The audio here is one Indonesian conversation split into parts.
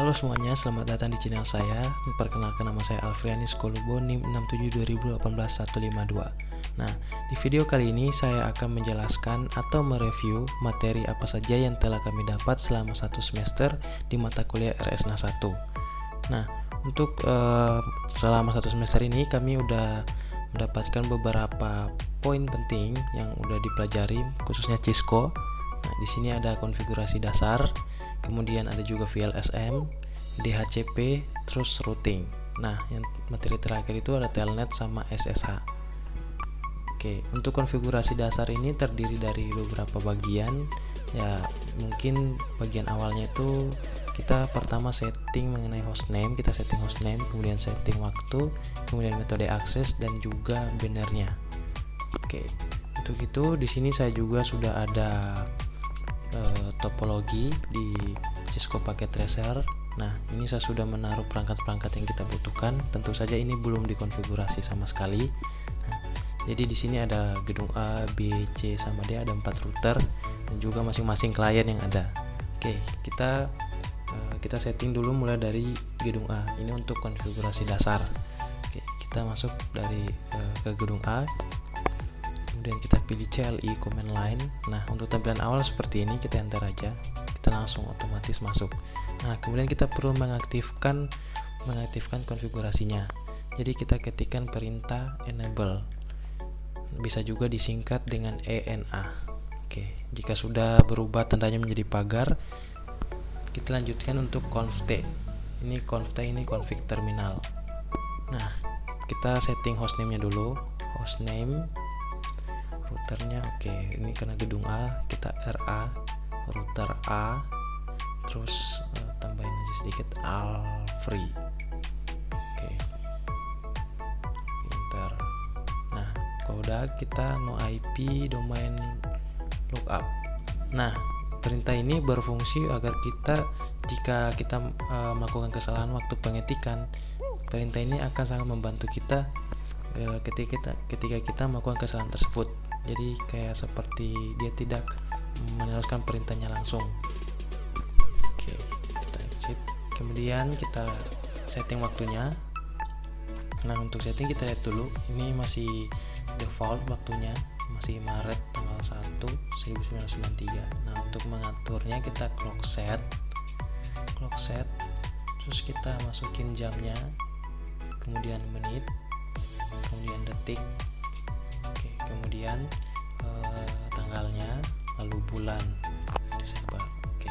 Halo semuanya, selamat datang di channel saya. Perkenalkan, nama saya Alfrianis Kolubo, NIM 6720181152. Nah, di video kali ini saya akan menjelaskan atau mereview materi apa saja yang telah kami dapat selama satu semester di mata kuliah RSNA 1. Nah, untuk selama satu semester ini kami udah mendapatkan beberapa poin penting yang udah dipelajari, khususnya Cisco. Nah, di sini ada konfigurasi dasar, kemudian ada juga VLSM, DHCP, terus routing. Nah, yang materi terakhir itu ada telnet sama SSH. Oke, untuk konfigurasi dasar ini terdiri dari beberapa bagian. Ya, mungkin bagian awalnya itu kita pertama setting mengenai hostname, kita setting hostname, kemudian setting waktu, kemudian metode akses dan juga bannernya. Oke, untuk itu di sini saya juga sudah ada topologi di Cisco Packet Tracer. Nah, ini saya sudah menaruh perangkat-perangkat yang kita butuhkan. Tentu saja ini belum dikonfigurasi sama sekali. Nah, jadi di sini ada gedung A, B, C sama D, ada 4 router dan juga masing-masing klien yang ada. Oke, kita setting dulu mulai dari gedung A. Ini untuk konfigurasi dasar. Oke, kita masuk dari ke gedung A. Kemudian kita pilih CLI command line. Nah, untuk tampilan awal seperti ini, kita enter aja, kita langsung otomatis masuk. Nah, kemudian kita perlu mengaktifkan konfigurasinya. Jadi kita ketikkan perintah enable, bisa juga disingkat dengan ENA. Oke, jika sudah berubah tandanya menjadi pagar, kita lanjutkan untuk conft. Ini conft, ini config terminal. Nah, kita setting hostname-nya dulu, hostname, routernya. Oke, ini karena gedung A, kita RA, router A, terus tambahin aja sedikit Alfree. Oke, enter. Nah, kalau udah, kita no IP domain lookup. Nah, perintah ini berfungsi agar jika kita melakukan kesalahan waktu pengetikan, perintah ini akan sangat membantu kita ketika kita melakukan kesalahan tersebut. Jadi kayak seperti dia tidak meneruskan perintahnya langsung. Oke, kita exit. Kemudian kita setting waktunya. Nah, untuk setting kita lihat dulu. Ini masih default waktunya, masih Maret tanggal 1 1993. Nah, untuk mengaturnya kita clock set. Terus kita masukin jamnya, kemudian menit, kemudian detik. Oke, kemudian tanggalnya, lalu bulan Desember. Oke.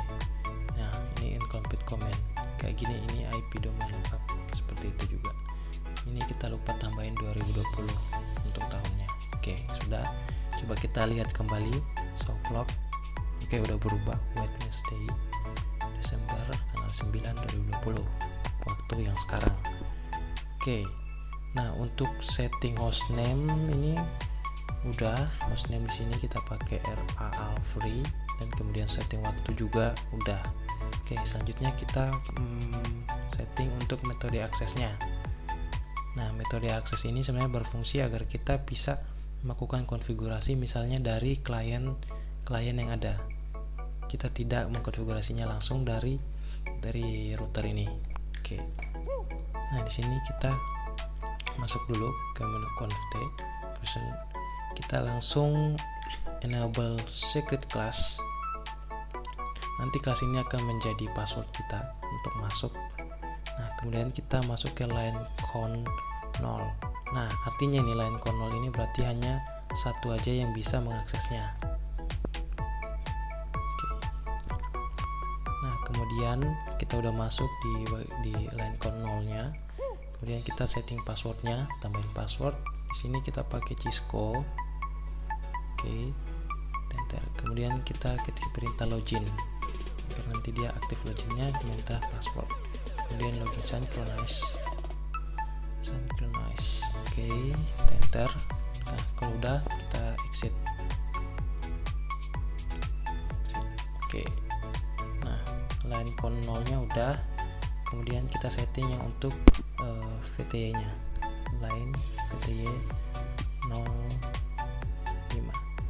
Nah, ini incomplete command. Kayak gini, ini IP domain lookup seperti itu juga. Ini kita lupa tambahin 2020 untuk tahunnya. Oke, sudah. Coba kita lihat kembali show clock. Oke, udah berubah. Wednesday Desember tanggal 9 2020. Waktu yang sekarang. Oke. Nah, untuk setting hostname ini udah, hostname di sini kita pakai RA Alfree, dan kemudian setting waktu juga udah. Oke, selanjutnya kita setting untuk metode aksesnya. Nah, metode akses ini sebenarnya berfungsi agar kita bisa melakukan konfigurasi misalnya dari klien yang ada. Kita tidak mengkonfigurasinya langsung dari router ini. Oke. Nah, di sini kita masuk dulu ke menu conft, terus kita langsung enable secret class. Nanti kelas ini akan menjadi password kita untuk masuk. Nah, kemudian kita masuk ke line con 0. Nah, artinya ini line con 0 ini berarti hanya satu aja yang bisa mengaksesnya. Oke. Nah, kemudian kita udah masuk di line con 0-nya. Kemudian kita setting passwordnya, tambahin password. Di sini kita pakai Cisco. Oke, enter. Kemudian kita ketik perintah login, agar nanti dia aktif loginnya, minta password. Kemudian login synchronize. Oke, kita enter. Nah, kalau udah, kita exit. Oke. Nah, line con 0-nya udah. Kemudian kita setting yang untuk VTY-nya, line VTY 05.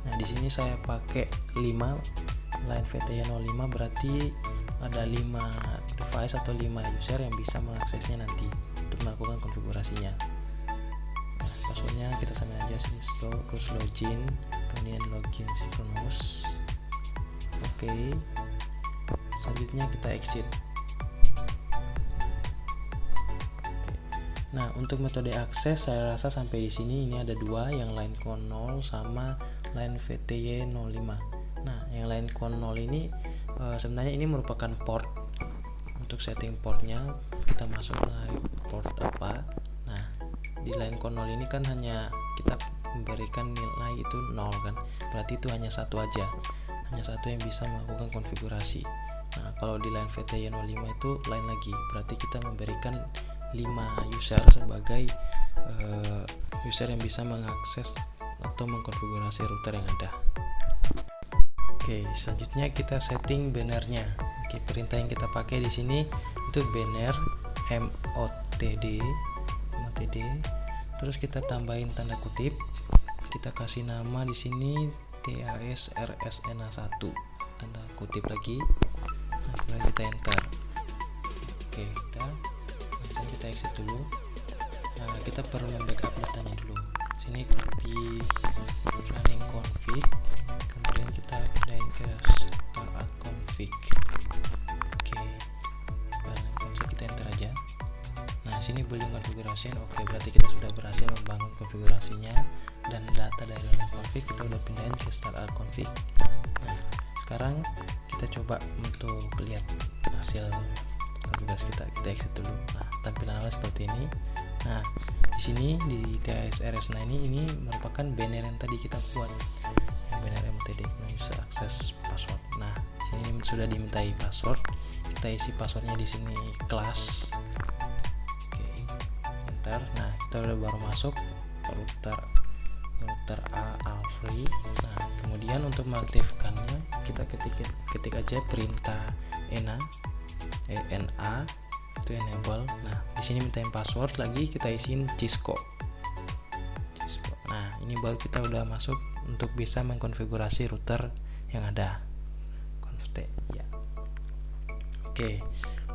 Nah, di sini saya pakai 5, line VTY 05, berarti ada 5 device atau 5 user yang bisa mengaksesnya nanti untuk melakukan konfigurasinya. Nah, passwordnya kita samain aja sini, terus login, kemudian login synchronous. Oke. Selanjutnya kita exit. Nah, untuk metode akses saya rasa sampai di sini ini ada dua, yang line con 0 sama line VTY05. Nah, yang line con 0 ini sebenarnya ini merupakan port. Untuk setting portnya kita masuk ke port apa. Nah, di line con 0 ini kan hanya kita memberikan nilai itu 0 kan. Berarti itu hanya satu aja. Hanya satu yang bisa melakukan konfigurasi. Nah, kalau di line VTY05 itu lain lagi. Berarti kita memberikan 5 user sebagai user yang bisa mengakses atau mengkonfigurasi router yang ada. Oke, selanjutnya kita setting bannernya. Oke, perintah yang kita pakai di sini itu banner motd. Terus kita tambahin tanda kutip. Kita kasih nama di sini TASRSNA1. Tanda kutip lagi. Nah, kemudian kita enter. Oke, udah. Kita exit dulu. Nah, kita perlu membackup datanya dulu. Sini copy running config, kemudian kita pindahin ke start config. Oke, running config kita enter aja. Nah, sini building configuration. Oke, berarti kita sudah berhasil membangun konfigurasinya dan data dari running config kita udah pindahin ke start config. Nah, sekarang kita coba untuk lihat hasil konfigurasi kita exit dulu. Nah, tampilan awal seperti ini. Nah, di sini di TASRSNA ini merupakan banner yang tadi kita buat, banner MTD, user access password. Nah, di sini sudah dimintai password. Kita isi passwordnya di sini kelas. Oke, enter. Nah, kita udah baru masuk router A Alfree. Nah, kemudian untuk mengaktifkannya kita ketik aja perintah ENA itu enable. Nah, di sini mintain password lagi, kita isiin Cisco. Nah, ini baru kita udah masuk untuk bisa mengkonfigurasi router yang ada. Conft ya. Oke,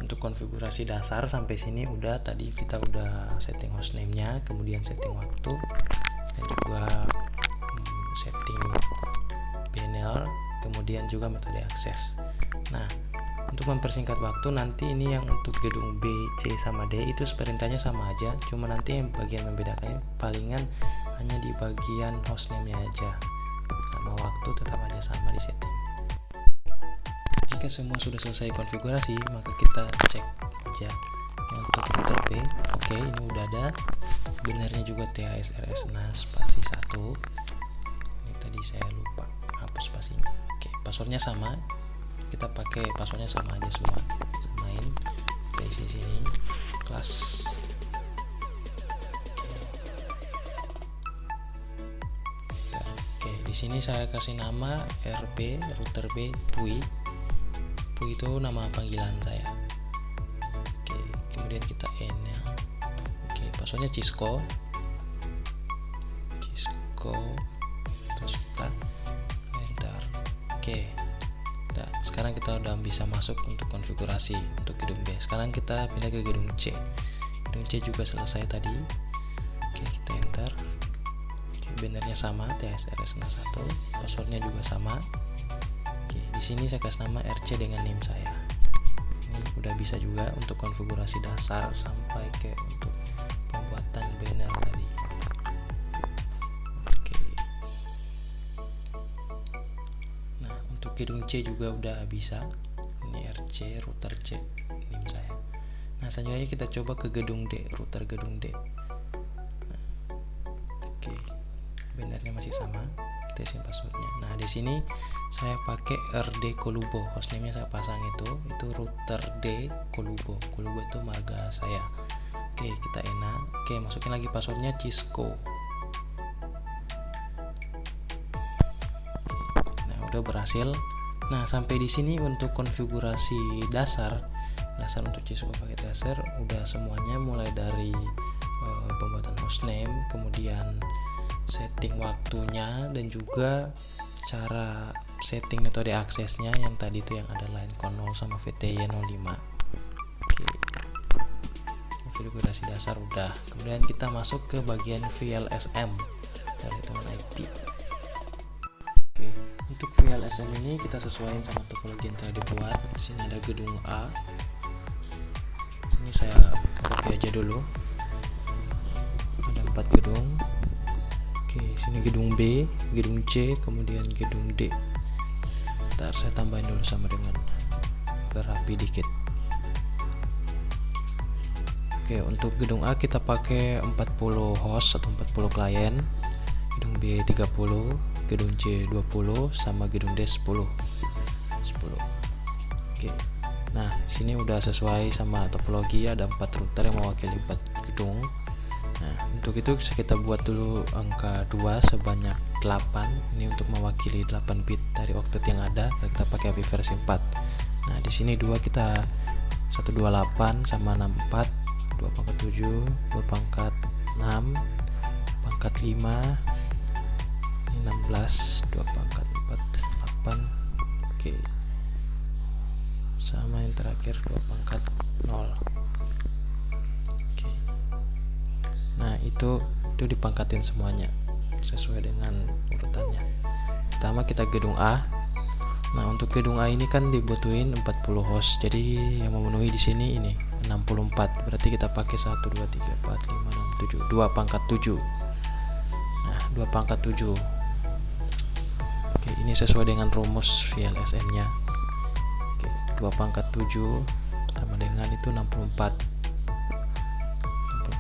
untuk konfigurasi dasar sampai sini udah. Tadi kita udah setting hostname-nya, kemudian setting waktu, dan juga setting panel, kemudian juga metode akses. Nah, untuk mempersingkat waktu, nanti ini yang untuk gedung B, C, sama D itu perintahnya sama aja, cuma nanti yang bagian membedakannya palingan hanya di bagian hostname-nya aja. Sama waktu tetap aja sama di setting. Jika semua sudah selesai konfigurasi, maka kita cek aja yang untuk router B. Oke, ini udah ada. Benarnya juga TASRSNA spasi 1. Ini tadi saya lupa hapus spasinya. Oke, passwordnya sama. Kita pakai passwordnya sama aja semua, samain. Kita isi sini kelas. Oke, di sini saya kasih nama RB router B Pui. Pui itu nama panggilan saya. Oke, kemudian kita N ya. Oke, passwordnya Cisco. Terus kita enter. Oke. Nah, sekarang kita udah bisa masuk untuk konfigurasi untuk gedung B. Sekarang kita pindah ke gedung C. Gedung C juga selesai tadi. Oke, kita enter. Oke, bannernya sama, TASRSNA1. Passwordnya juga sama. Oke, di sini saya kasih nama RC dengan name saya. Ini udah bisa juga untuk konfigurasi dasar sampai ke untuk pembuatan banner tadi. Gedung C juga udah bisa. Ini RC router C ini saya. Nah, selanjutnya kita coba ke gedung D, router gedung D. Nah, oke, bannernya masih sama. Kita isi passwordnya. Nah, di sini saya pakai RD Kolubo, hostname-nya saya pasang itu router D Kolubo. Kolubo itu marga saya. Oke, kita enak. Oke, masukin lagi passwordnya Cisco. Udah berhasil. Nah, sampai di sini untuk konfigurasi dasar untuk Cisco paket dasar udah semuanya, mulai dari pembuatan hostname, kemudian setting waktunya, dan juga cara setting metode aksesnya yang tadi itu yang ada line con 0 sama VTY 05. Oke, konfigurasi dasar udah. Kemudian kita masuk ke bagian VLSM dari hitungan IP. Oke, untuk VLSM ini kita sesuaikan sama topologi yang telah dibuat. Di sini ada gedung A. Ini saya copy aja dulu. Ada 4 gedung. Oke, sini gedung B, gedung C, kemudian gedung D. Ntar saya tambahin dulu sama dengan berapi dikit. Oke, untuk gedung A kita pakai 40 host atau 40 klien, gedung B 30, gedung C 20, sama gedung D 10. Oke, nah sini udah sesuai sama topologi, ada 4 router yang mewakili 4 gedung. Nah, untuk itu kita buat dulu angka 2 sebanyak 8. Ini untuk mewakili 8 bit dari oktet yang ada. Kita pakai IP versi 4. Nah, di sini 2 kita 128 sama 64, 2 pangkat 7, 2 pangkat 6, pangkat 5, ini 16, 2 pangkat 4, 8. Oke. Sama yang terakhir 2 pangkat 0. Nah, itu dipangkatin semuanya sesuai dengan urutannya. Pertama kita gedung A. Nah, untuk gedung A ini kan dibutuhin 40 host. Jadi yang memenuhi di sini ini 64. Berarti kita pakai 1 2 3 4 5 6 7, 2 pangkat 7. Nah, 2 pangkat 7. Oke, ini sesuai dengan rumus VLSM-nya. Oke, 2 pangkat 7 sama dengan itu 64.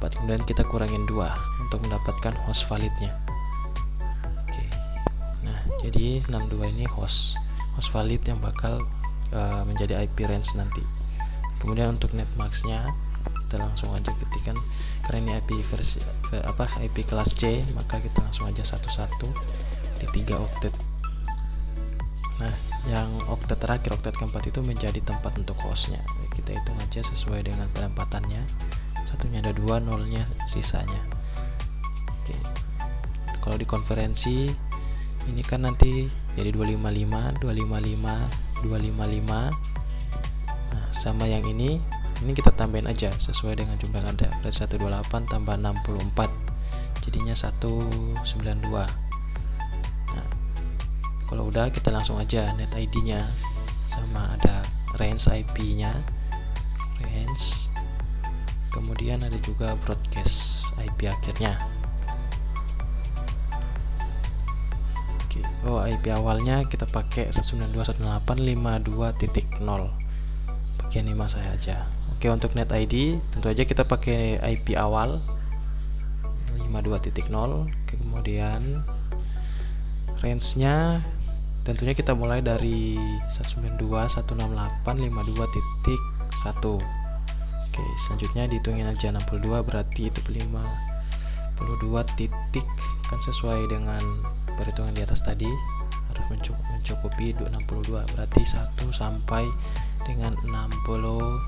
Kemudian kita kurangin 2 untuk mendapatkan host validnya. Oke. Nah, jadi 62 ini host valid yang bakal menjadi IP range nanti. Kemudian untuk netmax-nya kita langsung aja ketikkan, karena ini IP versi IP kelas C, maka kita langsung aja satu-satu di 3 oktet. Nah, yang oktet terakhir, oktet keempat itu menjadi tempat untuk hostnya. Kita hitung aja sesuai dengan penempatannya. Satunya ada 2, nolnya sisanya. Oke. Kalau di konferensi ini kan nanti jadi 255, 255, 255. Nah, sama yang ini kita tambahin aja sesuai dengan jumlah yang ada. Berarti 128 tambah 64. Jadinya 192. Nah, kalau udah kita langsung aja net ID-nya sama ada range IP-nya. Range. Kemudian ada juga broadcast IP akhirnya. Oke. Oh, IP awalnya kita pakai 192.168.52.0. Bagian 5 saya aja. Oke, untuk net ID tentu aja kita pakai IP awal 52.0. Kemudian range-nya tentunya kita mulai dari 192.168.52.1. Oke, selanjutnya dihitungin aja 62, berarti itu 52 titik kan sesuai dengan perhitungan di atas tadi, harus mencukupi 62, berarti 1 sampai dengan 62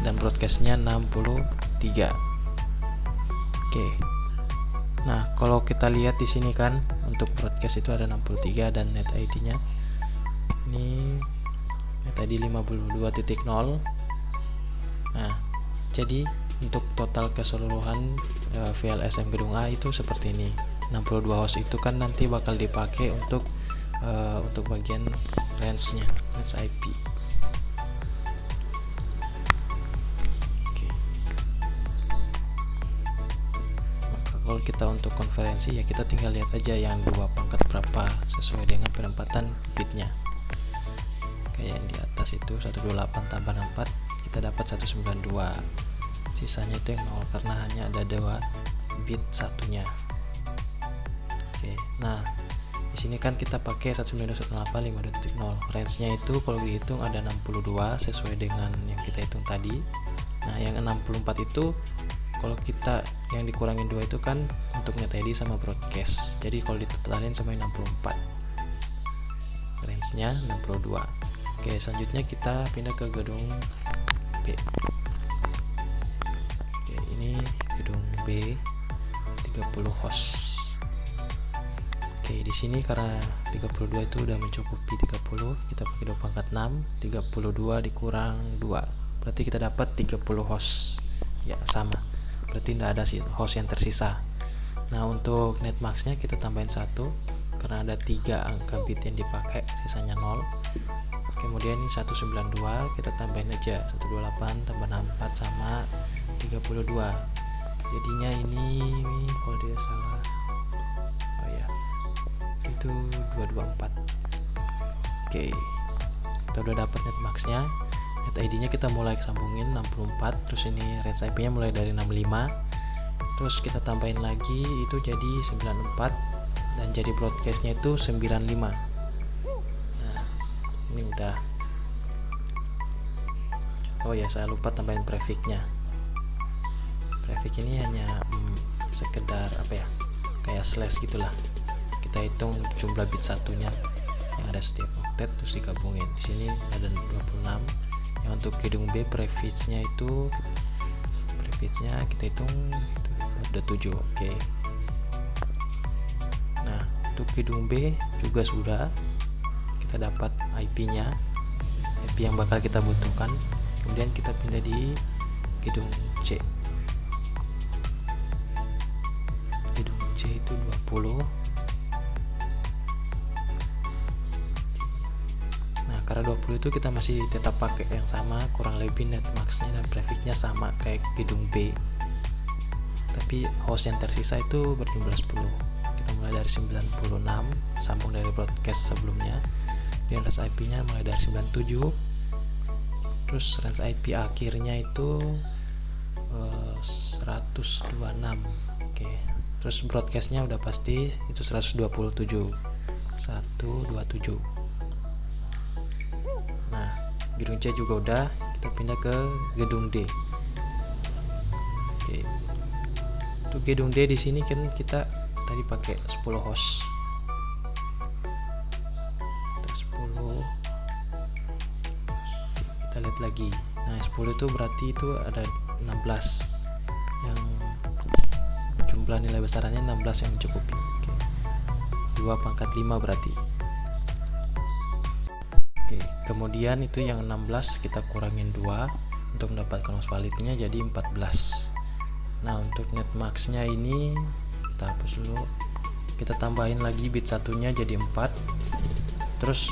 dan broadcastnya 63. Oke. Nah, kalau kita lihat di sini kan untuk broadcast itu ada 63 dan net ID-nya ini tadi 52.0. Nah, jadi untuk total keseluruhan VLSM gedung A itu seperti ini. 62 host itu kan nanti bakal dipakai untuk bagian range-nya, range IP. Oke. Maka kalau kita untuk konferensi ya kita tinggal lihat aja yang 2 pangkat berapa sesuai dengan penempatan bitnya. Kayak yang di atas itu 128 tambah 64 kita dapat 192. Sisanya itu yang 0 karena hanya ada 2 bit satunya. Oke. Nah, di sini kan kita pakai 192.168.52.0. Range-nya itu kalau dihitung ada 62 sesuai dengan yang kita hitung tadi. Nah, yang 64 itu kalau kita yang dikurangin 2 itu kan untuk net ID sama broadcast. Jadi kalau ditotalin sama 64. Range-nya 62. Oke, selanjutnya kita pindah ke gedung B. Oke, ini gedung B 30 host. Oke, di sini karena 32 itu udah mencukupi 30, kita pakai 2 pangkat 6, 32 dikurang 2. Berarti kita dapat 30 host. Ya, sama. Berarti tidak ada host yang tersisa. Nah, untuk net max-nya kita tambahin 1 karena ada 3 angka bit yang dipakai, sisanya 0. Kemudian ini 192 kita tambahin aja 128 tambah 64 sama 32. Jadinya ini kalau tidak salah itu 224. Oke, kita udah dapat net max-nya. Net ID-nya kita mulai sambungin 64, terus ini range IP-nya mulai dari 65. Terus kita tambahin lagi itu jadi 94 dan jadi broadcast-nya itu 95. Nah, ini udah. Oh ya, saya lupa tambahin prefix-nya. Prefix ini hanya sekedar kayak slash gitulah. Kita hitung jumlah bit satunya yang ada setiap oktet terus digabungin. Di sini ada 26. Yang untuk gedung B prefixnya kita hitung ada 7. Oke. Nah, untuk gedung B juga sudah kita dapat IP-nya, IP yang bakal kita butuhkan. Kemudian kita pindah di gedung C. Gedung C itu 20. Karena 20 itu kita masih tetap pakai yang sama, kurang lebih net max-nya dan prefix-nya sama kayak gedung B. Tapi host yang tersisa itu berjumlah 10. Kita mulai dari 96, sambung dari broadcast sebelumnya. Dan range IP-nya mulai dari 97. Terus range IP akhirnya itu 126. Oke. Terus broadcast-nya udah pasti itu 127. 127. Nah, gedung C juga udah, kita pindah ke gedung D. Oke. Untuk gedung D di sini kan kita tadi pakai 10 host. Kita 10. Kita lihat lagi. Nah, 10 itu berarti itu ada 16. Yang jumlah nilai besarannya 16 yang mencukupi. Oke. 2 pangkat 5 berarti. Oke, kemudian itu yang 16 kita kurangin 2 untuk mendapatkan host validnya jadi 14. Nah, untuk net max-nya ini kita hapus dulu. Kita tambahin lagi bit satunya jadi 4. Terus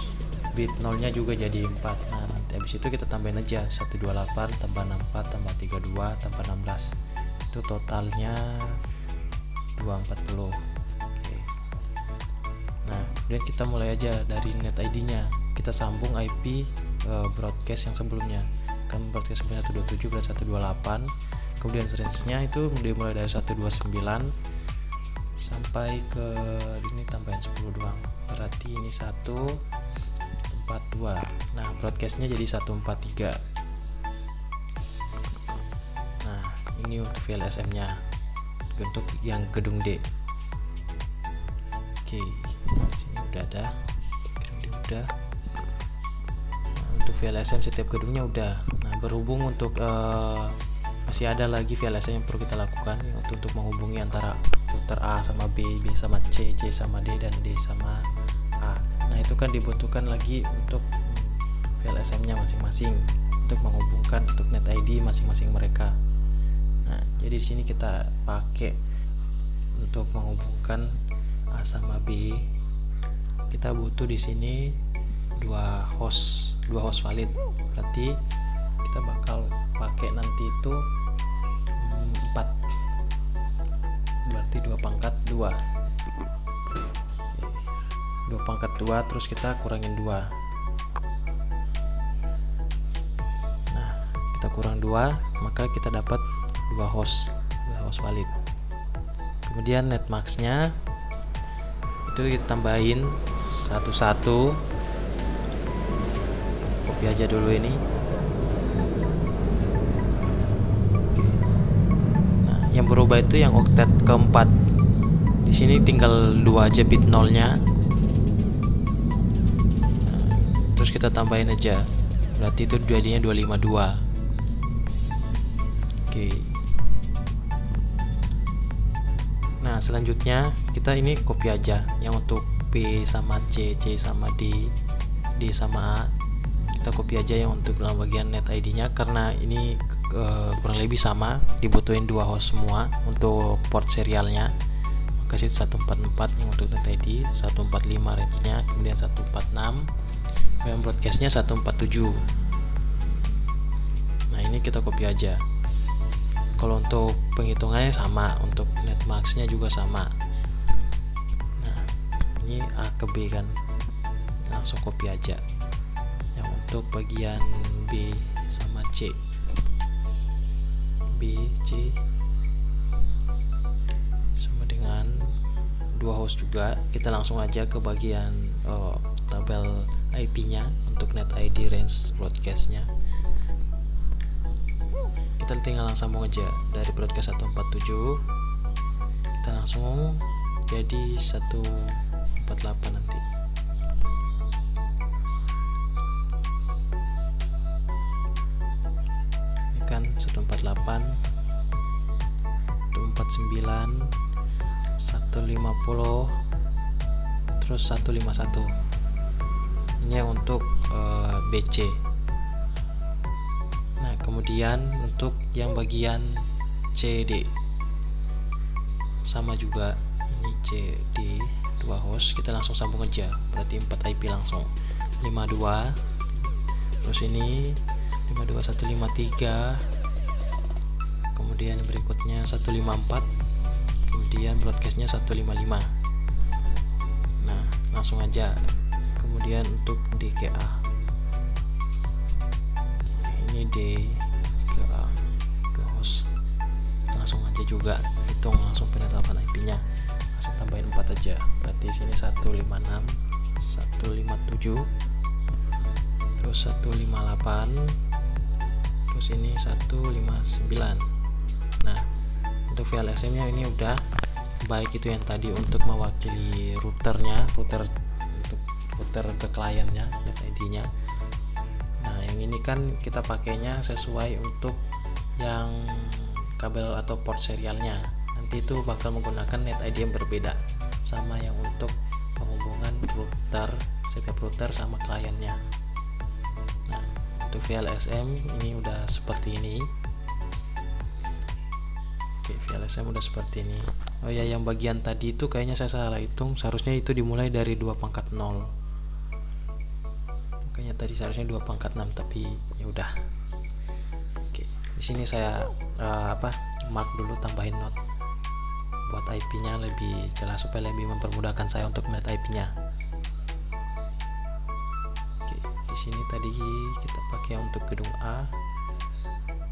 bit 0-nya juga jadi 4. Nah, nanti habis itu kita tambahin aja 128 tambah 64 tambah 32 tambah 16. Itu totalnya 240. Oke. Nah, kemudian kita mulai aja dari net ID-nya. Kita sambung IP broadcast yang sebelumnya. Kan broadcast sebelumnya 127 berarti 128. Kemudian range-nya itu mulai dari 129 sampai ke ini tambahin 10 doang. Berarti ini 142. Nah, broadcast-nya jadi 143. Nah, ini untuk VLSM-nya. Untuk yang gedung D. Oke, sini udah ada. Gedung D udah. Untuk VLSM setiap gedungnya udah. Nah, berhubung untuk masih ada lagi VLSM yang perlu kita lakukan untuk menghubungi antara router A sama B, B sama C, C sama D, dan D sama A. Nah, itu kan dibutuhkan lagi untuk VLSM-nya masing-masing untuk menghubungkan untuk net ID masing-masing mereka. Nah, jadi di sini kita pakai untuk menghubungkan A sama B. Kita butuh di sini dua host valid. Berarti kita bakal pakai nanti itu 4. Berarti 2 pangkat 2. 2 pangkat 2 terus kita kurangin 2. Nah, kita kurang 2, maka kita dapat 2 host valid. Kemudian net max-nya itu kita tambahin satu-satu. Copy aja dulu ini. Oke. Nah, yang berubah itu yang oktet keempat. Di sini tinggal 2 aja bit 0-nya. Nah, terus kita tambahin aja. Berarti itu jadinya 252. Oke. Nah selanjutnya kita ini copy aja yang untuk B sama C, C sama D, D sama A. Kita copy aja yang untuk dalam bagian net ID nya, karena ini kurang lebih sama, dibutuhin 2 host semua untuk port serialnya. Maka situ 144 yang untuk net ID, 145 range nya, kemudian 146, kemudian broadcast nya 147. Nah ini kita copy aja. Kalau untuk penghitungannya sama, untuk netmax nya juga sama. Nah ini A ke B kan, langsung copy aja. Yang untuk bagian B sama C, B, C sama dengan 2 host juga. Kita langsung aja ke bagian tabel IP nya untuk net ID range broadcast nya. Kita tinggal sambung aja dari broadcast 147, kita langsung jadi 148 nanti. Ini kan 148, 149, 150, terus 151. Ini yang untuk BC. Nah kemudian untuk yang bagian CD sama juga, ini CD 2 host, kita langsung sambung aja, berarti 4 IP langsung. 52, terus ini 52153, kemudian berikutnya 154, kemudian broadcastnya 155. Nah langsung aja. Kemudian untuk DKA, ini DKA 2 host, langsung aja juga hitung langsung penetapan IP nya, langsung tambahin 4 aja, berarti sini 156, 157, terus 158, terus ini 159. Nah untuk VLSM nya ini udah baik, itu yang tadi untuk mewakili routernya, router ke kliennya, net ID nya. Nah yang ini kan kita pakainya sesuai untuk yang kabel atau port serialnya, nanti itu bakal menggunakan net ID yang berbeda sama yang untuk penghubungan router, setiap router sama kliennya. Nah untuk VLSM ini udah seperti ini. Oke, VLSM udah seperti ini. Oh ya, yang bagian tadi itu kayaknya saya salah hitung, seharusnya itu dimulai dari 2/0. Makanya tadi seharusnya 2/6, tapi ya udah. Oke, di sini saya mark dulu, tambahin note buat IP-nya lebih jelas supaya lebih mempermudahkan saya untuk melihat IP-nya. Oke, di sini tadi kita pakai untuk gedung A,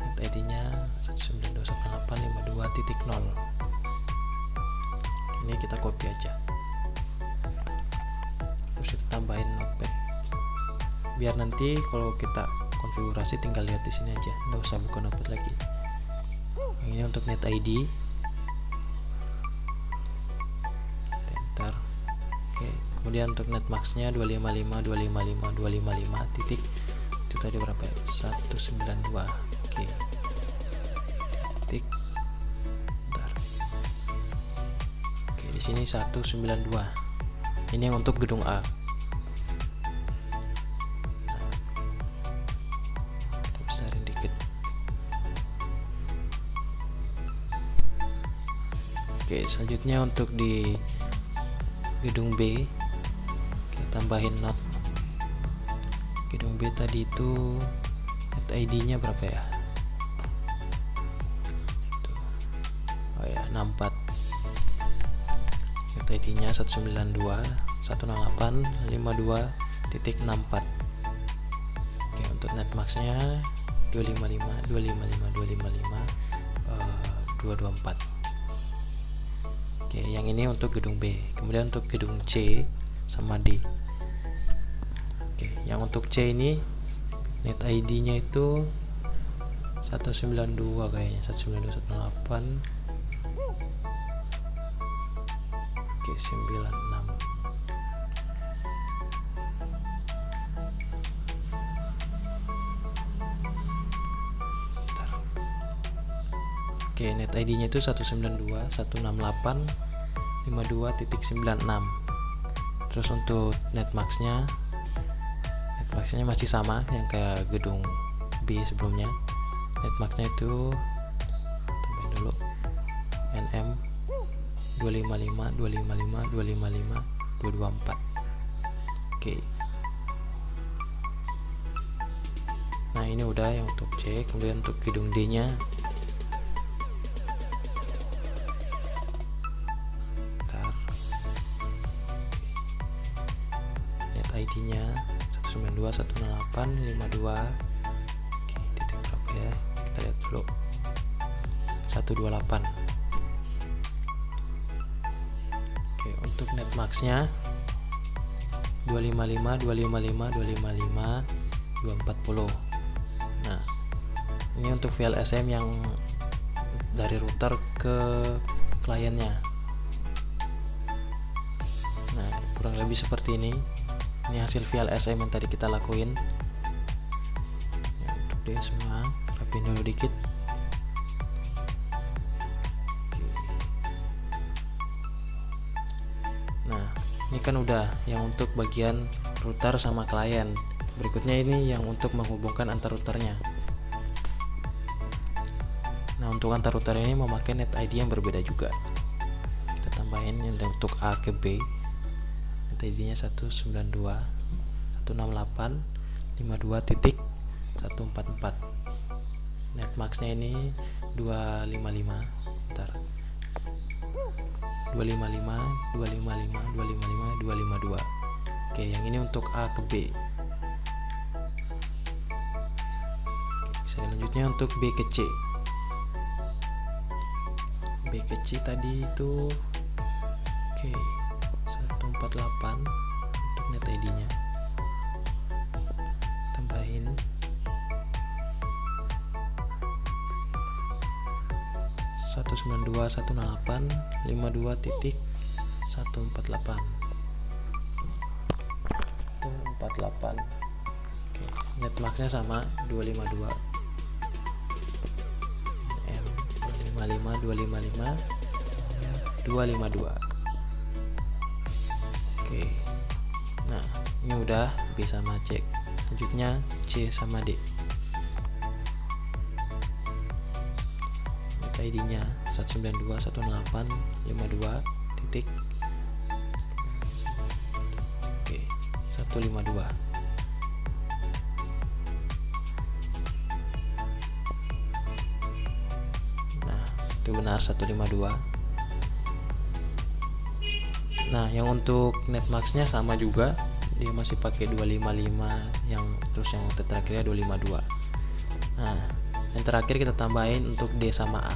net ID-nya 192.168.52.0. Ini kita copy aja, terus kita tambahin notepad biar nanti kalau kita konfigurasi tinggal lihat di sini aja, nggak usah buka notepad lagi. Ini untuk net ID, enter. Oke, kemudian untuk netmax nya 255.255.255 titik, itu tadi berapa ya, 192. Oke, titik, bentar. Oke, di sini 192. Ini yang untuk gedung A. Kita besarin dikit. Oke, selanjutnya untuk di gedung B kita tambahin not. Gedung B tadi itu net ID nya berapa ya? Oh ya, 64. Net ID nya 192.168.52.64. Oke, untuk netmax nya 255.255.254. Oke, yang ini untuk gedung B. Kemudian untuk gedung C sama D. Oke, yang untuk C ini net ID nya itu 192 kayaknya, 192.168. Oke, 96. Bentar. Oke, Oke, net ID-nya itu 192.168.52.96. Terus untuk netmax-nya masih sama yang kayak gedung B sebelumnya. Netmax-nya itu tambahin dulu NM 255 255 255 224. Oke. Nah, ini udah yang untuk C. Kemudian untuk gedung D-nya net ID-nya 192.168.52. Oke, titik berapa ya? Kita lihat dulu. 128. Oke, untuk netmax-nya 255 255 255 240. Nah, ini untuk VLSM yang dari router ke kliennya. Nah, kurang lebih seperti ini. Ini hasil VLSM yang tadi kita lakuin. Ya, untuk dia semua rapiin dulu dikit. Oke. Nah, ini kan udah yang untuk bagian router sama klien. Berikutnya ini yang untuk menghubungkan antar routernya. Nah, untuk antar router ini memakai net ID yang berbeda juga. Kita tambahin yang untuk A ke B. Net ID-nya 192.168.52.144. Netmax-nya ini 255. Bentar. 255 255 255 252. Oke, yang ini untuk A ke B. Selanjutnya untuk B ke C. B ke C tadi itu oke, 148 untuk net ID-nya. Tambahin 192.168.52.148. Oke, netmax-nya sama 252. 255 252. Oke. Nah, ini udah B sama C. Selanjutnya C sama D. Net ID-nya 192.168.52. Oke, 152. Itu benar 152. Nah, yang untuk netmax-nya sama juga, dia masih pakai 255 yang terus yang terakhirnya 252. Nah, yang terakhir kita tambahin untuk D sama A.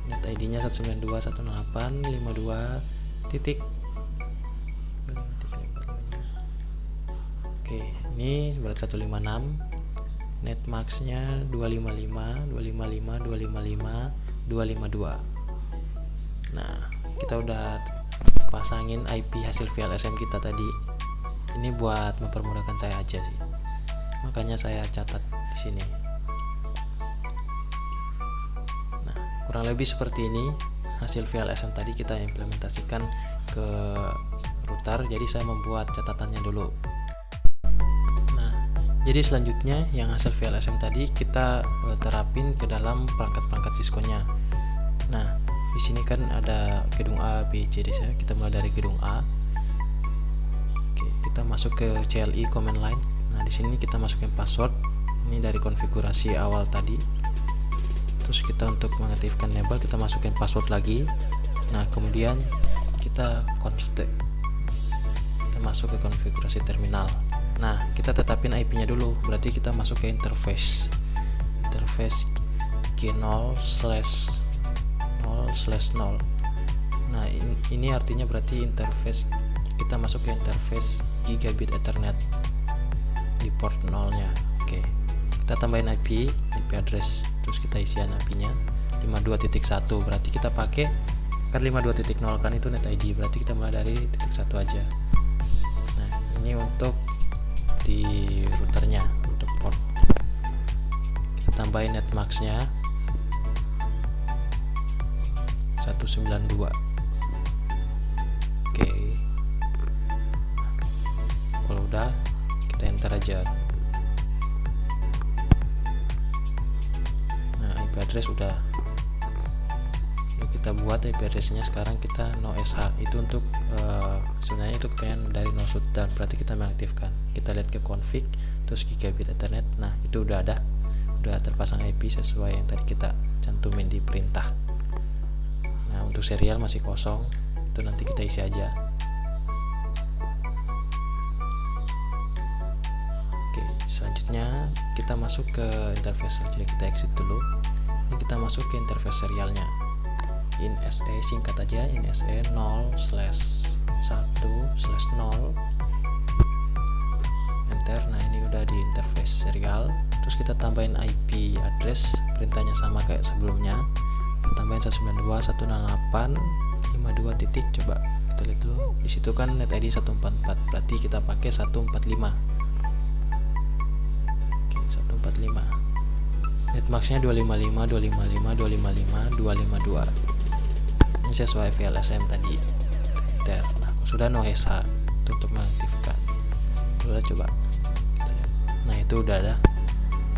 Net ID-nya 192.168.52. Oke, ini berarti 156. Netmax-nya 255 255 255 252. Nah, kita udah pasangin IP hasil VLSM kita tadi. Ini buat mempermudahkan saya aja sih, makanya saya catat di sini. Nah, kurang lebih seperti ini hasil VLSM tadi kita implementasikan ke router. Jadi saya membuat catatannya dulu. Jadi selanjutnya yang hasil VLSM tadi kita terapin ke dalam perangkat-perangkat Cisco-nya. Nah, di sini kan ada gedung A, B, C, D. Kita mulai dari gedung A. Oke, kita masuk ke CLI command line. Nah, di sini kita masukin password. Ini dari konfigurasi awal tadi. Terus kita untuk mengaktifkan enable kita masukin password lagi. Nah, kemudian kita config. Kita masuk ke konfigurasi terminal. Nah, kita tetapin IP-nya dulu. Berarti kita masuk ke interface G0/0/0. Nah, ini artinya berarti interface kita masuk ke interface gigabit Ethernet di port 0-nya. Oke. Kita tambahin IP address, terus kita isian IP-nya 52.1. Berarti kita pakai kan 52.0 kan itu net ID. Berarti kita mulai dari titik 1 aja. Nah, ini untuk di routernya, untuk port. Kita kita tambahin netmax-nya 192. Oke, kalau udah kita enter aja. Nah, IP address udah. Ini kita buat IP address-nya sekarang kita no SH. Itu untuk sebenarnya itu kepengen dari no shutdown, berarti kita mengaktifkan. Kita lihat ke config terus gigabit ethernet. Nah, itu udah ada, udah terpasang IP sesuai yang tadi kita cantumin di perintah. Nah, untuk serial masih kosong, itu nanti kita isi aja. Oke, selanjutnya kita masuk ke interface. Jadi kita exit dulu. Ini kita masuk ke interface serialnya. INSE, singkat aja INSE 0/1/0. Enter. Nah, ini udah di interface serial. Terus kita tambahin IP address, perintahnya sama kayak sebelumnya. Kita tambahin 192.168.52 titik. Coba kita lihat dulu. Di situ kan net ID 144, berarti kita pakai 145. Oke, 145. Netmax-nya 255, 255, 255, 252. Ini sesuai VLSM tadi. Enter. Nah, sudah no SH itu untuk mengaktifkan. Udah, coba kita lihat. Nah, itu udah ada.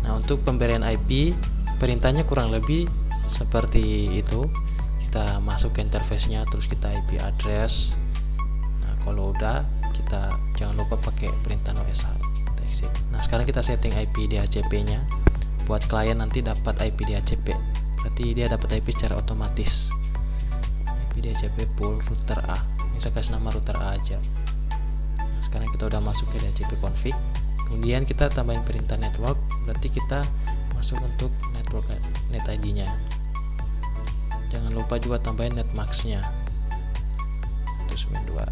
Nah, untuk pemberian IP perintahnya kurang lebih seperti itu. Kita masuk ke interface-nya, terus kita IP address. Nah, kalau udah, kita jangan lupa pakai perintah no SH. Kita exit. Nah, sekarang kita setting IP DHCP-nya. Buat klien nanti dapat IP DHCP. Berarti dia dapat IP secara otomatis. IP DHCP pool router A. Ini saya kasih nama router A aja. Nah, sekarang kita udah masuk ke DHCP config. Kemudian kita tambahin perintah network, berarti kita masuk untuk network net ID-nya. Jangan lupa juga tambahin netmax-nya 192.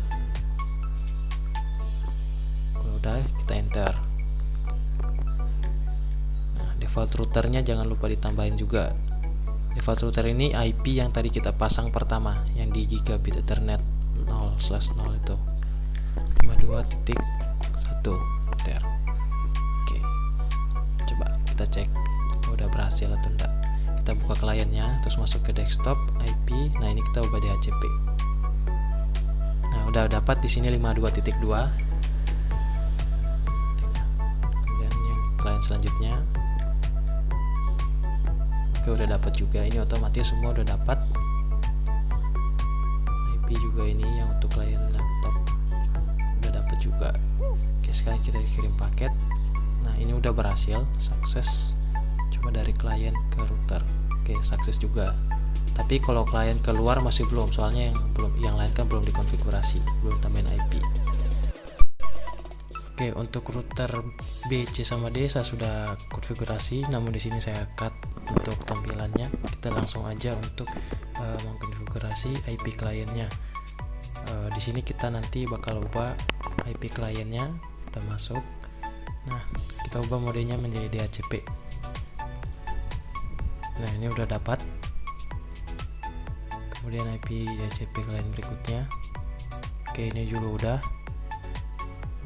Kalau udah, kita enter. Nah, default routernya jangan lupa ditambahin juga. Default router ini IP yang tadi kita pasang pertama, yang di gigabit ethernet 0/0 itu 52.1. Enter. Oke, coba kita cek udah berhasil atau enggak. Kita buka kliennya, terus masuk ke desktop IP. Nah, ini kita ubah DHCP. Nah, udah dapat di sini 52.2. Kemudian yang klien selanjutnya. Oke, udah dapat juga. Ini otomatis semua udah dapat. IP juga ini yang untuk klien laptop udah dapat juga. Oke, sekarang kita kirim paket. Nah, ini udah berhasil, sukses. Cuma dari klien ke router. Oke, sukses juga. Tapi kalau klien keluar masih belum, soalnya yang lain kan belum dikonfigurasi, belum tambahin IP. Oke, untuk router B, C sama D saya sudah konfigurasi, namun di sini saya cut untuk tampilannya. Kita langsung aja untuk mengkonfigurasi IP kliennya. Di sini kita nanti bakal ubah IP kliennya. Kita masuk. Nah, kita ubah modenya menjadi DHCP. Nah, ini udah dapat. Kemudian IP DHCP klien berikutnya. Oke, ini juga udah.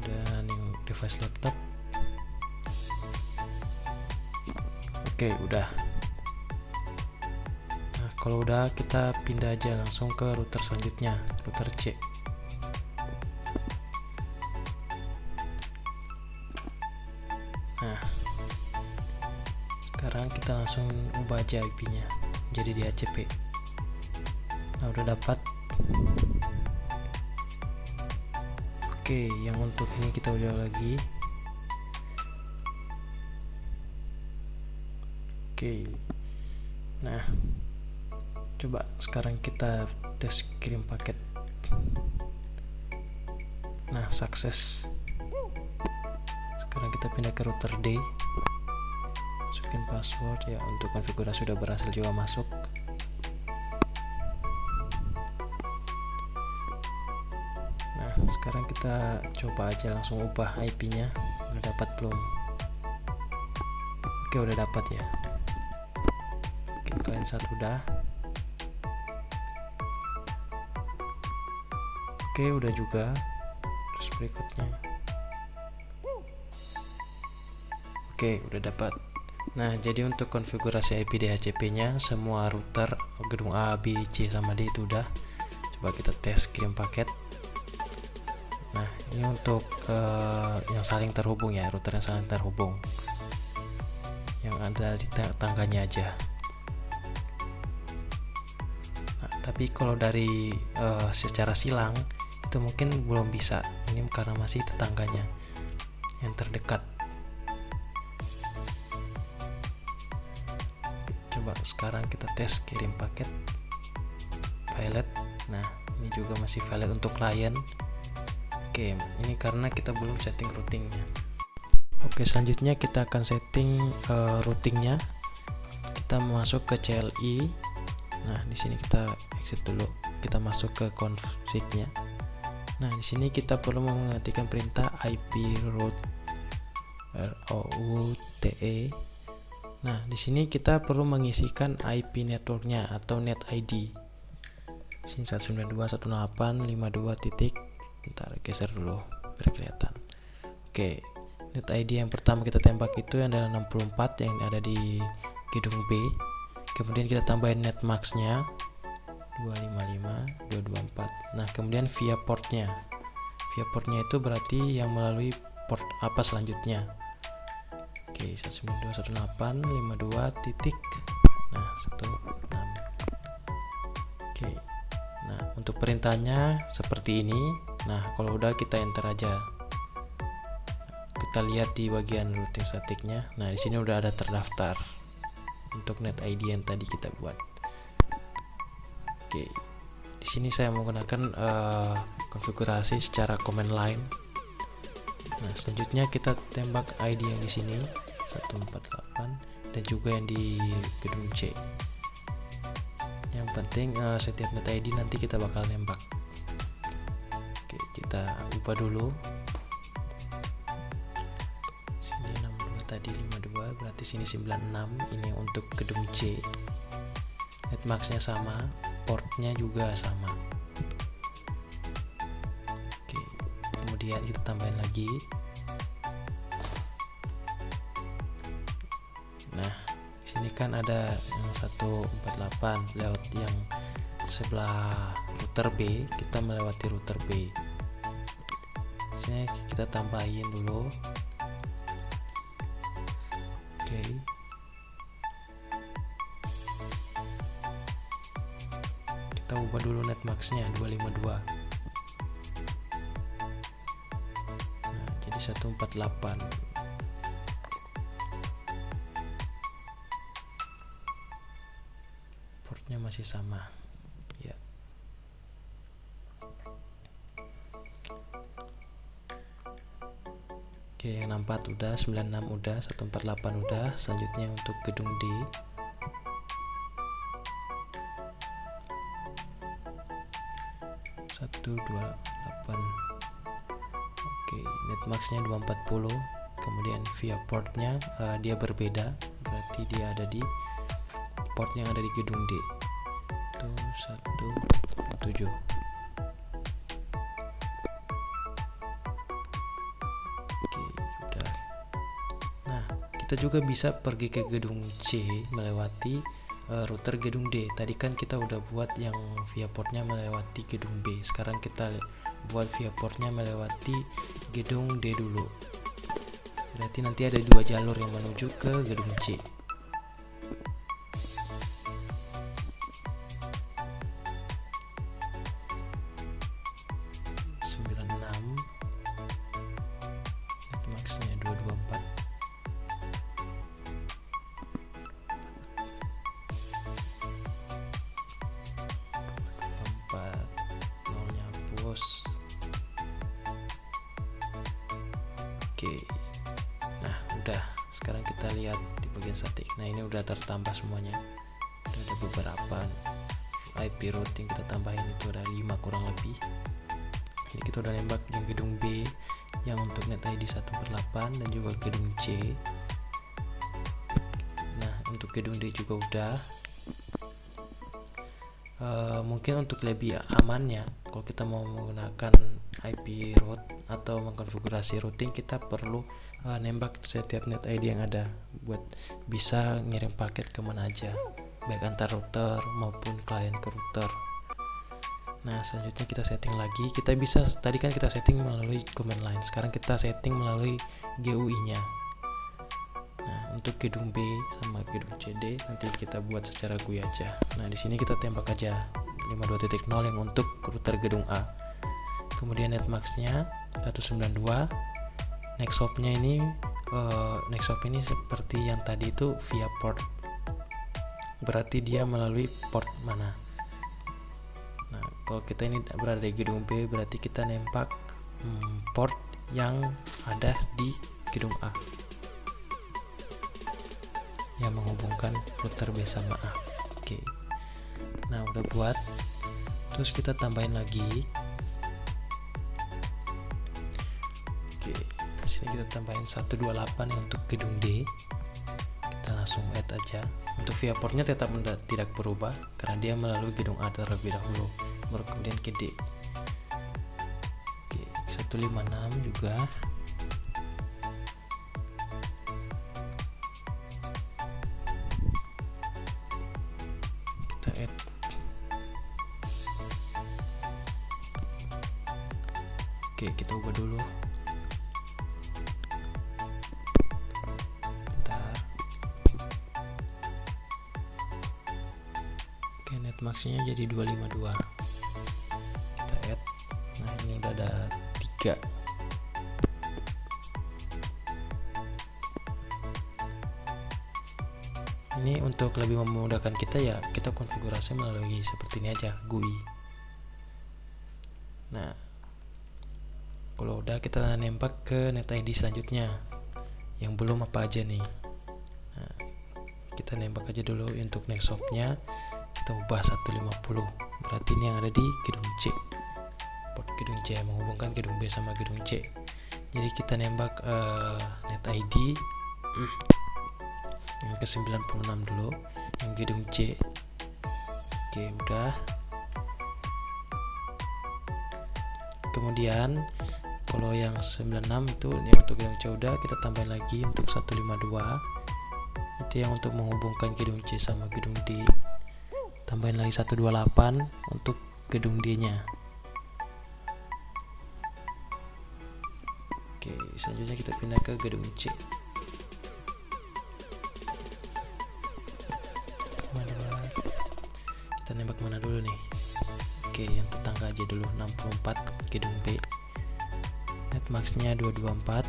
Dan yang device laptop. Oke, udah. Nah, kalau udah, kita pindah aja langsung ke router selanjutnya, router C. Nah, sekarang kita langsung ubah aja IP-nya jadi DHCP. Nah, udah dapat. Oke, yang untuk ini kita udah lagi. Oke. Nah, coba sekarang kita tes kirim paket. Nah, sukses. Sekarang kita pindah ke router D. Masukin password ya, untuk konfigurasi sudah berhasil juga masuk. Nah, sekarang kita coba aja langsung ubah IP-nya. Udah dapat belum? Oke, udah dapat ya. Oke, klien satu udah. Oke, udah juga. Terus berikutnya. Oke, udah dapat. Nah, jadi untuk konfigurasi IP DHCP-nya semua router gedung A, B, C sama D itu udah. Coba kita tes kirim paket. Nah, ini untuk yang saling terhubung ya, router yang saling terhubung. Yang ada di tangganya aja. Nah, tapi kalau dari secara silang itu mungkin belum bisa. Ini karena masih tetangganya yang terdekat. Coba sekarang kita tes kirim paket valid. Nah, ini juga masih valid untuk klien. Oke, ini karena kita belum setting routingnya. Oke, selanjutnya kita akan setting routingnya. Kita masuk ke CLI. Nah, di sini kita exit dulu. Kita masuk ke config-nya. Nah, di sini kita perlu mengetikkan perintah IP route route. Nah, di sini kita perlu mengisikan IP networknya atau net ID. Sini 192.168.52 titik. Bentar, geser dulu biar kelihatan. Oke, net ID yang pertama kita tembak itu yang adalah 64 yang ada di gedung B. Kemudian kita tambahin net max-nya 255.224. Nah, kemudian via portnya. Via portnya itu berarti yang melalui port apa selanjutnya. Oke, 192.168.52 titik. Nah, 16. Oke. Nah, untuk perintahnya seperti ini. Nah, kalau udah kita enter aja. Kita lihat di bagian routing statiknya. Nah, di sini udah ada terdaftar untuk net ID yang tadi kita buat. Oke. Di sini saya menggunakan konfigurasi secara command line. Nah, selanjutnya kita tembak ID yang di sini 148 dan juga yang di gedung C. Yang penting setiap net ID nanti kita bakal nembak. Oke, kita ubah dulu. Sini 62 tadi 52, berarti sini 96. Ini untuk gedung C. Net max-nya sama, portnya juga sama. Oke, kemudian kita tambahin lagi. Nah, di sini kan ada yang 148 lewat yang sebelah router B, kita melewati router B. Sini kita tambahin dulu. Oke. Kita ubah dulu net max-nya 252. Nah, jadi 148. Portnya masih sama. Ya. Oke, yang 64 udah, 96 udah, 148 udah. Selanjutnya untuk gedung D. Satu, 28. Oke, net max-nya 240. Kemudian via portnya dia berbeda, berarti dia ada di port yang ada di gedung D. Itu 127. Oke, udah. Nah, kita juga bisa pergi ke gedung C melewati router gedung D. Tadi kan kita udah buat yang via portnya melewati gedung B. Sekarang kita buat via portnya melewati gedung D dulu. Berarti nanti ada dua jalur yang menuju ke gedung C. Net max-nya 224. Nolnya hapus. Oke. Nah, udah. Sekarang kita lihat di bagian statik. Nah, ini udah tertambah semuanya. Udah ada beberapa IP routing kita tambahin, itu ada 5 kurang lebih. Jadi kita udah nembak yang gedung B yang untuk net ID 148 dan juga gedung C. Nah, untuk gedung D juga udah. mungkin untuk lebih amannya, kalau kita mau menggunakan IP route atau mengkonfigurasi routing, kita perlu nembak setiap net ID yang ada buat bisa ngirim paket kemana aja, baik antar router maupun klien ke router. Nah, selanjutnya kita setting lagi. Kita bisa, tadi kan kita setting melalui command line, sekarang kita setting melalui GUI-nya. Nah, untuk gedung B sama gedung CD nanti kita buat secara GUI aja. Nah, di sini kita tembak aja 52.0 yang untuk router gedung A. Kemudian netmax-nya 192. Next hop-nya ini seperti yang tadi itu via port. Berarti dia melalui port mana? Nah, kalau kita ini berada di gedung B, berarti kita nembak port yang ada di gedung A, yang menghubungkan router B sama A. Oke. Nah, udah buat. Terus kita tambahin lagi. Oke, di sini kita tambahin 128 yang untuk gedung D. Kita langsung add aja. Untuk via portnya tetap tidak berubah karena dia melalui gedung A terlebih dahulu, baru kemudian ke D. Oke, 156 juga. Kita add. Oke, kita ubah dulu. Bentar. Oke, netmax-nya jadi 252. Kita add. Nah, ini udah ada 3. Ini untuk lebih memudahkan kita ya, kita konfigurasi melalui seperti ini aja, GUI. Nah, kalau udah kita nembak ke net ID selanjutnya yang belum apa aja nih. Nah, kita nembak aja dulu untuk next hop-nya, kita ubah 150. Berarti ini yang ada di gedung C, port gedung C yang menghubungkan gedung B sama gedung C. Jadi kita nembak net ID yang ke 96 dulu, yang gedung C. Oke, udah. Kemudian kalau yang 96 itu yang untuk gedung C udah, kita tambahin lagi untuk 152. Itu yang untuk menghubungkan gedung C sama gedung D. Tambahin lagi 128 untuk gedung D-nya. Oke, selanjutnya kita pindah ke gedung C. Kita nembak mana dulu nih? Oke, yang tetangga aja dulu, 64 gedung B. Netmax-nya 224.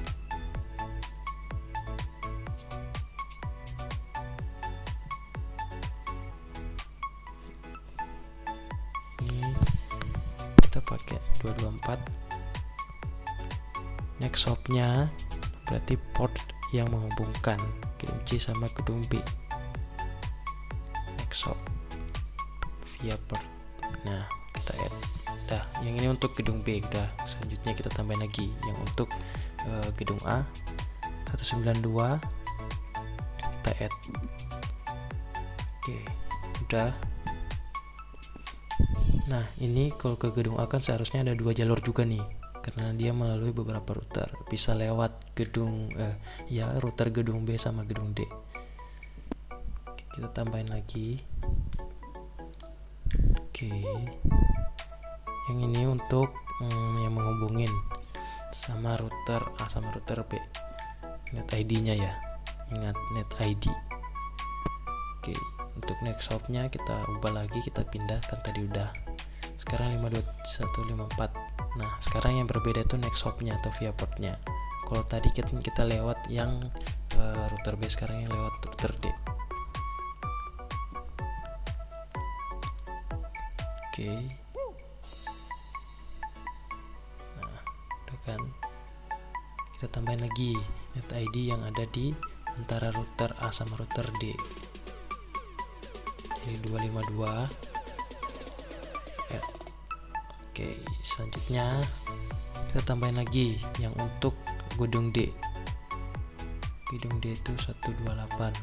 Ini kita pakai 224. Next hop-nya berarti port yang menghubungkan gedung C sama gedung B. Next hop via port. Nah, kita add. Dah, yang ini untuk gedung B udah. Selanjutnya kita tambahin lagi yang untuk gedung A 192. Kita add. Oke, udah. Nah, ini kalau ke gedung A kan seharusnya ada 2 jalur juga nih, karena dia melalui beberapa router. Bisa lewat gedung router gedung B sama gedung D. Oke, kita tambahin lagi. Oke, yang ini untuk yang menghubungin sama router A sama router B, net ID-nya ya, ingat net ID. Oke, untuk next hop-nya kita ubah lagi, kita pindah kan tadi udah, sekarang 52154. Nah, sekarang yang berbeda itu next hop-nya atau via port-nya. Kalau tadi kita lewat yang router B, sekarang yang lewat router D. Oke. Nah, udah kan. Kita tambahin lagi net ID yang ada di antara router A sama router D. Jadi 252. Ya. Oke, selanjutnya kita tambahin lagi yang untuk gedung D. Gedung D itu 128.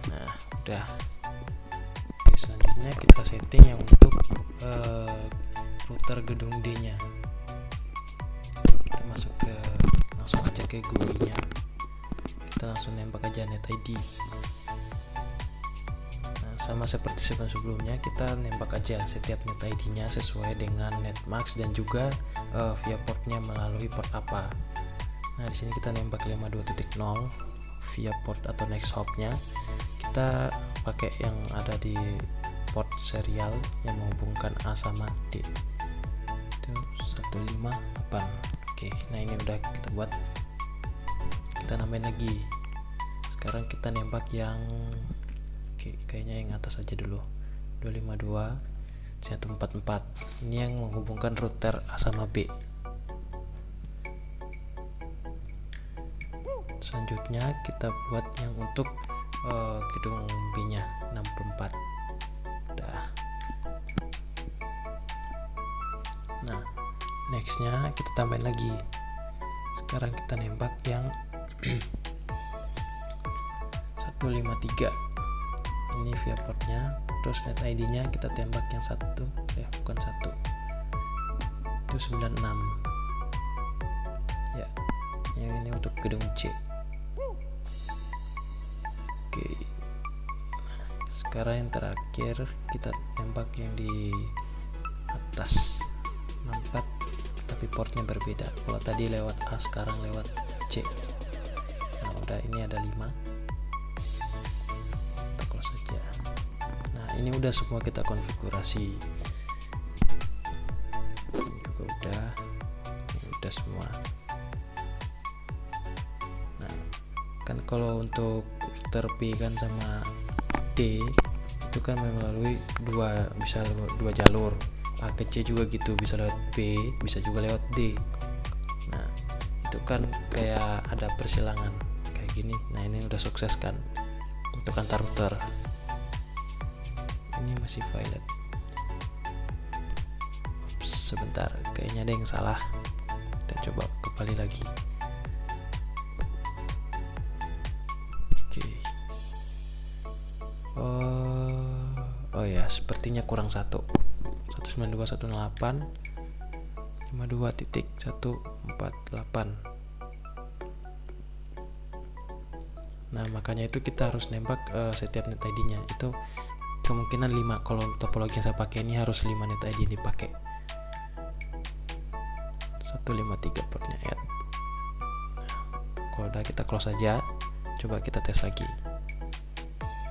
Nah, udah. Oke, selanjutnya kita setting yang untuk router gedung D nya. Kita langsung aja ke GUI nya, kita langsung nembak aja net ID. Nah, sama seperti sebelumnya, kita nembak aja setiap net ID nya sesuai dengan netmax dan juga via portnya melalui port apa. Nah, di sini kita nembak 52.0 via port atau next hop nya, kita pakai yang ada di port serial yang menghubungkan A sama D, itu 158. Oke, nah ini udah kita buat, kita nambahin lagi. Sekarang kita nembak yang kayaknya yang atas aja dulu, 252.144. Ini yang menghubungkan router A sama B. Selanjutnya kita buat yang untuk gedung B nya 64. Udah. Nah, nextnya kita tambahin lagi. Sekarang kita nembak yang 153. Ini via portnya. Terus net ID nya kita tembak yang bukan 1, itu 96 ya. Yang ini untuk gedung C. Oke, sekarang yang terakhir kita tembak yang di atas 64, tapi portnya berbeda. Kalau tadi lewat A, sekarang lewat C. Nah, udah, ini ada 5. Kita close saja. Nah, ini udah semua kita konfigurasi. Ini juga udah semua. Nah, kan kalau untuk router B kan sama D itu kan melalui bisa dua jalur. A ke C juga gitu, bisa lewat B, bisa juga lewat D. Nah, itu kan kayak ada persilangan kayak gini. Nah, ini udah sukses kan untuk antar router. Ini masih violet. Sebentar, kayaknya ada yang salah. Kita coba kembali lagi. Oke. Oh ya, sepertinya kurang 1. 192.168.52.148. Nah, makanya itu kita harus nembak setiap net ID nya itu kemungkinan 5. Kalau topologi yang saya pakai ini harus 5 net ID yang dipakai. 153 portnya add. Kalau udah, kita close aja. Coba kita tes lagi.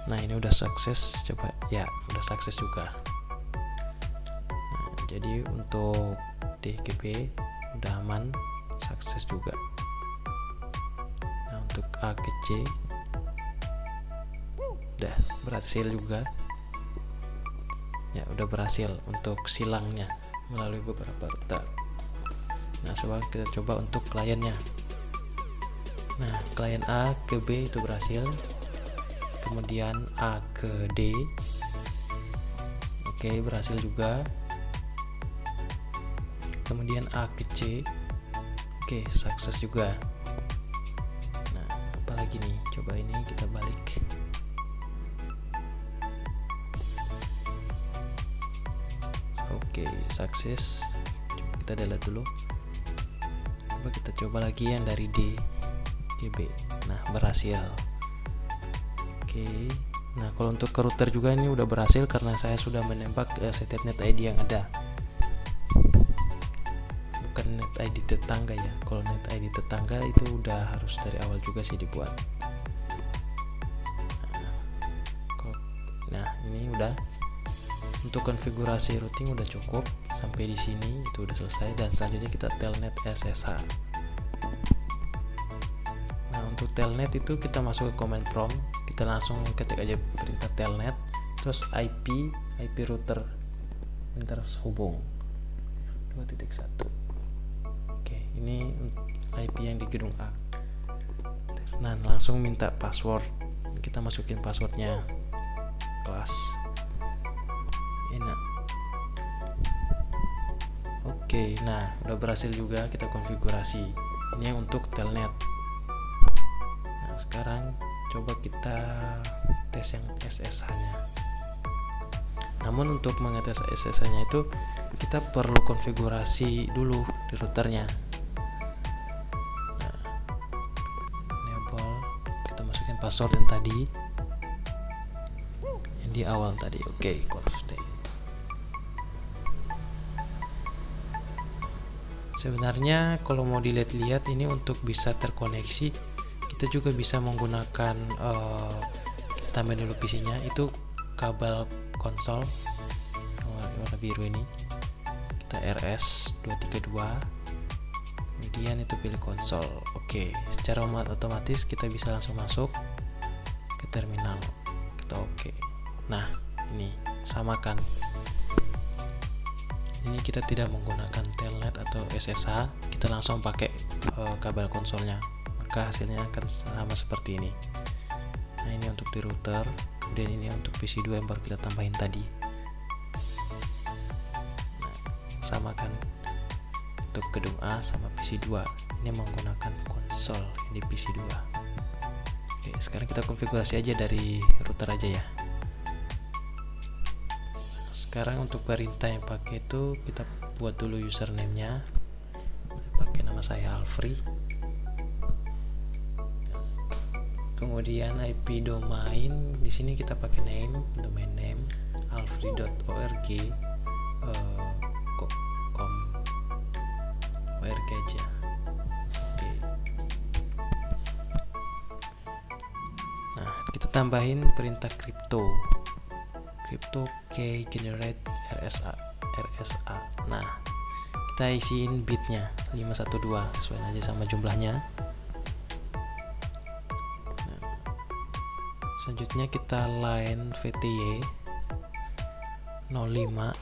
Nah, ini udah sukses. Coba ya, udah sukses juga. Nah, jadi untuk DGB udah aman, sukses juga. Nah, untuk A ke C udah berhasil juga. Ya, udah berhasil untuk silangnya melalui beberapa router. Nah, kita coba untuk kliennya. Nah, klien A ke B itu berhasil. Kemudian A ke D, oke, berhasil juga. Kemudian A ke C, oke, sukses juga. Nah, apalagi nih, coba ini kita balik. Oke, sukses. Coba kita delete dulu. Coba kita coba lagi yang dari D ke B. Nah, berhasil. Oke. Nah, kalau untuk ke router juga ini udah berhasil karena saya sudah menembak setiap net ID yang ada. Bukan net ID tetangga ya. Kalau net ID tetangga itu udah harus dari awal juga sih dibuat. Nah, ini udah. Untuk konfigurasi routing udah cukup. Sampai di sini itu udah selesai, dan selanjutnya kita telnet SSH. Nah, untuk telnet itu kita masuk ke command prompt, kita langsung ketik aja perintah telnet, terus IP router terhubung 2.1. Oke, ini IP yang di gedung A. Nah, langsung minta password, kita masukin passwordnya, kelas enak. Oke, nah udah berhasil juga kita konfigurasi. Ini untuk telnet. Nah, sekarang coba kita tes yang SSH nya. Namun untuk mengetes SSH nya itu kita perlu konfigurasi dulu di routernya. Nah, enable, kita masukin password yang tadi, yang di awal tadi. Oke, config. Sebenarnya kalau mau dilihat-lihat ini untuk bisa terkoneksi, kita juga bisa menggunakan kita tambahin dulu PC-nya, itu kabel konsol warna biru ini, kita RS232, kemudian itu pilih konsol. Oke, secara otomatis kita bisa langsung masuk ke terminal, kita oke. Nah, ini samakan, ini kita tidak menggunakan telnet atau SSH, kita langsung pakai kabel konsolnya, maka hasilnya akan sama seperti ini. Nah, ini untuk di router, kemudian ini untuk PC2 yang baru kita tambahin tadi. Nah, samakan untuk gedung A sama PC2, ini menggunakan konsol yang di PC2. Oke, sekarang kita konfigurasi aja dari router aja ya. Sekarang untuk perintah yang pakai itu kita buat dulu username-nya, pakai nama saya Alfri. Kemudian IP domain di sini kita pakai domain name alfri.org, com org aja. Oke. Nah, kita tambahin perintah crypto key generate RSA. Nah, kita isiin bitnya 512 sesuai aja sama jumlahnya. Selanjutnya kita line VTY 05.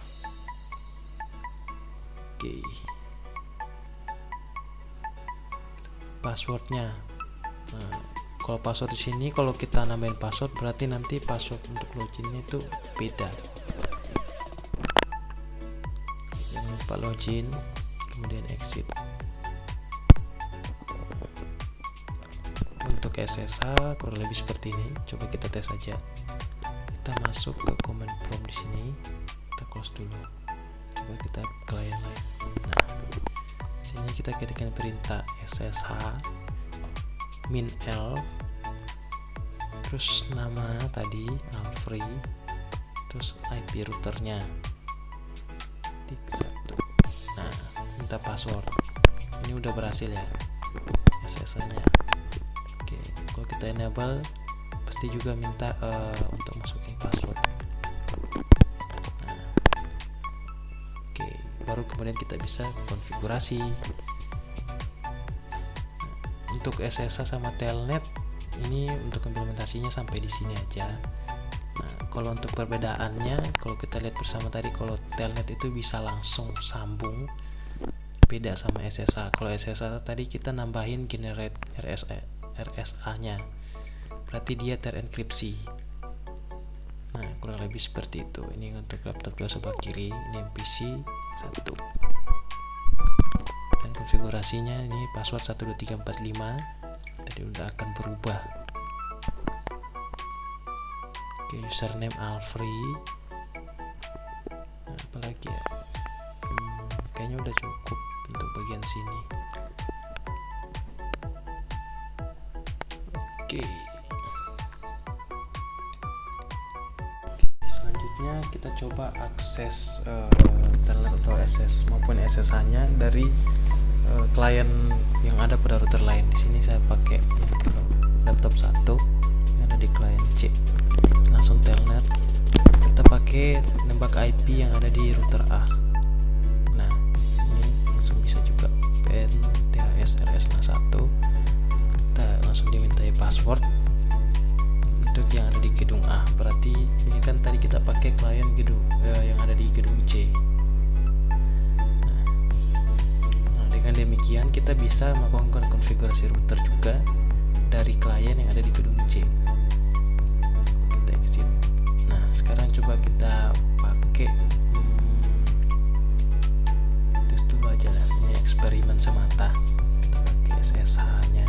Oke. Passwordnya. Nah, kalau password di sini kalau kita nambahin password berarti nanti password untuk loginnya itu beda. Jangan lupa login, kemudian exit. Untuk SSH kurang lebih seperti ini. Coba kita tes aja. Kita masuk ke command prompt di sini. Kita close dulu. Coba kita client lain. Nah, sini kita ketikkan perintah SSH min L, terus nama tadi Alfri, terus IP routernya 31. Nah, minta password. Ini udah berhasil ya SSH-nya. Kalau kita enable pasti juga minta untuk masukin password. Nah, oke, baru kemudian kita bisa konfigurasi. Untuk SSH sama telnet ini untuk implementasinya sampai di sini aja. Nah, kalau untuk perbedaannya, kalau kita lihat bersama tadi, kalau telnet itu bisa langsung sambung, beda sama SSH. Kalau SSH tadi kita nambahin generate RSA-nya, berarti dia terenkripsi. Nah, kurang lebih seperti itu. Ini untuk laptop 2 sebelah kiri, ini PC 1. Dan konfigurasinya ini password 12345. Tadi udah akan berubah. Oke, username Alfri. Nah, apalagi ya? Kayaknya udah cukup untuk bagian sini. Oke. Selanjutnya kita coba akses telnet atau SS maupun SSH-nya dari klien yang ada pada router lain. Di sini saya pakai laptop 1 yang ada di klien C. Langsung telnet. Kita pakai nembak IP yang ada di router A. Nah, ini langsung bisa juga PN THS RS1. Kita langsung dimintai password untuk yang ada di gedung A. Berarti ini kan tadi kita pakai klien gedung yang ada di gedung C. Nah, dengan demikian kita bisa melakukan konfigurasi router juga dari klien yang ada di gedung C. Kita exit. Nah, sekarang coba kita pakai tes dulu aja lah. Ini eksperimen semata. Kita pakai SSH-nya.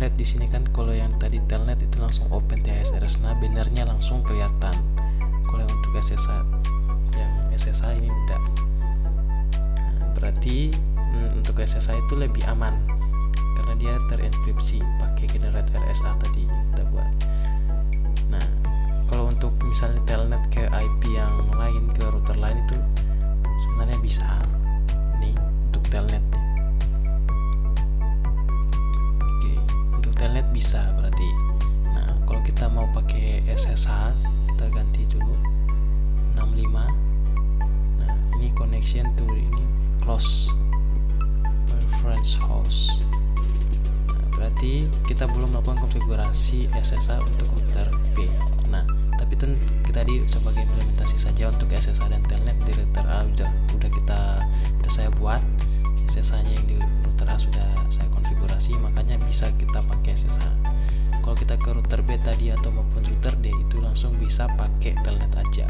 lihat di sini kan, kalau yang tadi telnet itu langsung open THSRS, nah bannernya langsung kelihatan. Kalau yang untuk SSH ini enggak. Nah, berarti untuk SSH itu lebih aman karena dia terenkripsi pakai generator RSA tadi kita buat. Nah, kalau untuk misalnya telnet ke IP yang lain, ke router lain, itu sebenarnya bisa nih untuk telnet. Oke, untuk telnet bisa berarti. Nah, kalau kita mau pakai SSH, kita ganti dulu 65. Nah, ini connection to ini close preference host. Nah, berarti kita belum melakukan konfigurasi SSH untuk router B. Nah, tapi kita tadi sebagai implementasi saja untuk SSH dan telnet di router A udah saya buat. SSH-nya yang di router A sudah saya konfigurasi, makanya bisa kita pakai SSH. Kalau kita ke router B tadi atau maupun router D, itu langsung bisa pakai telnet aja.